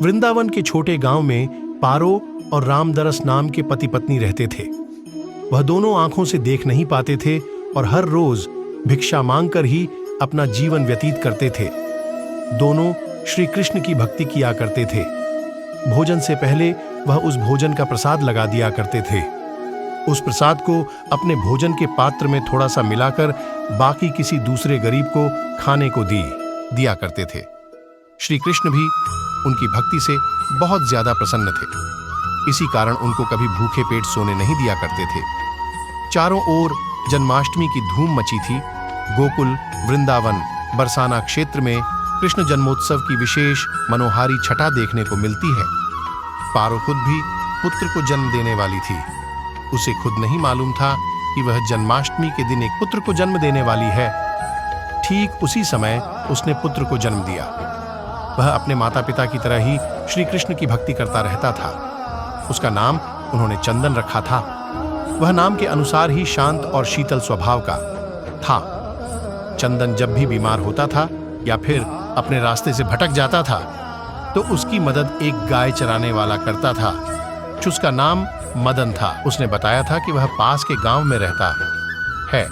वृंदावन के छोटे गांव में पारो और रामदरस नाम के पति पत्नी रहते थे। वह दोनों आंखों से देख नहीं पाते थे और हर रोज भिक्षा मांगकर ही अपना जीवन व्यतीत करते थे। दोनों श्री कृष्ण की भक्ति किया करते थे। भोजन से पहले वह उस भोजन का प्रसाद लगा दिया करते थे। उस प्रसाद को अपने भोजन के पात्र में थोड़ा सा मिलाकर बाकी किसी दूसरे गरीब को खाने को दिया करते थे। श्री कृष्ण भी उनकी भक्ति से बहुत ज्यादा प्रसन्न थे। इसी कारण उनको कभी भूखे पेट सोने नहीं दिया करते थे। चारों ओर जन्माष्टमी की धूम मची थी। गोकुल, वृंदावन, बरसाना क्षेत्र में कृष्ण जन्मोत्सव की विशेष मनोहारी छटा देखने को मिलती है। पारो खुद भी पुत्र को जन्म देने वाली थी। उसे खुद नहीं मालूम था कि वह जन्माष्टमी के दिन एक पुत्र को जन्म देने वाली है। ठीक उसी समय उसने पुत्र को जन्म दिया। वह अपने माता पिता की तरह ही श्री कृष्ण की भक्ति करता रहता था। उसका नाम उन्होंने चंदन रखा था। वह नाम के अनुसार ही शांत और शीतल स्वभाव का था। चंदन जब भी बीमार होता था या फिर अपने रास्ते से भटक जाता था तो उसकी मदद एक गाय चराने वाला करता था। उसका नाम मदन था। उसने बताया था कि वह पास के गांव में रहता है।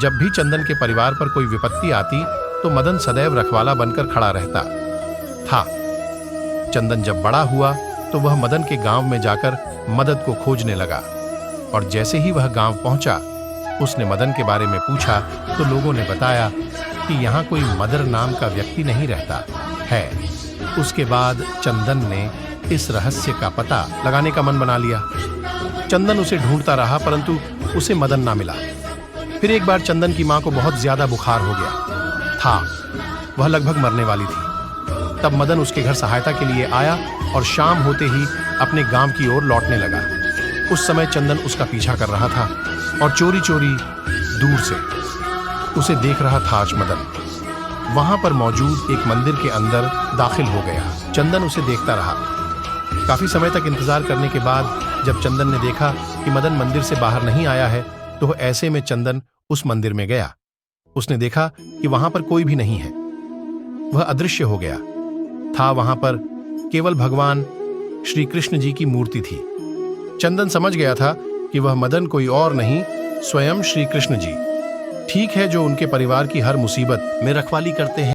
जब भी चंदन के परिवार पर कोई विपत्ति आती तो मदन सदैव रखवाला बनकर खड़ा रहता था। चंदन जब बड़ा हुआ तो वह मदन के गांव में जाकर मदद को खोजने लगा और जैसे ही वह गांव पहुंचा उसने मदन के बारे में पूछा तो लोगों ने बताया कि यहाँ कोई मदर नाम का व्यक्ति नहीं रहता है। उसके बाद चंदन ने इस रहस्य का पता लगाने का मन बना लिया। चंदन उसे ढूंढता रहा परंतु उसे मदन ना मिला। फिर एक बार चंदन की मां को बहुत ज्यादा बुखार हो गया था। वह लगभग मरने वाली थी। तब मदन उसके घर सहायता के लिए आया और शाम होते ही अपने गांव की ओर लौटने लगा। उस समय चंदन उसका पीछा कर रहा था और चोरी चोरी दूर से उसे देख रहा था। आज मदन वहां पर मौजूद एक मंदिर के अंदर दाखिल हो गया। चंदन उसे देखता रहा। काफी समय तक इंतजार करने के बाद जब चंदन ने देखा कि मदन मंदिर से बाहर नहीं आया है तो ऐसे में चंदन उस मंदिर में गया। उसने देखा कि वहां पर कोई भी नहीं है। वह अदृश्य हो गया था। वहां पर केवल भगवान श्री कृष्ण जी की मूर्ति थी। चंदन समझ गया था कि वह मदन कोई और नहीं स्वयं श्री कृष्ण जी ठीक है जो उनके परिवार की हर मुसीबत में रखवाली करते हैं।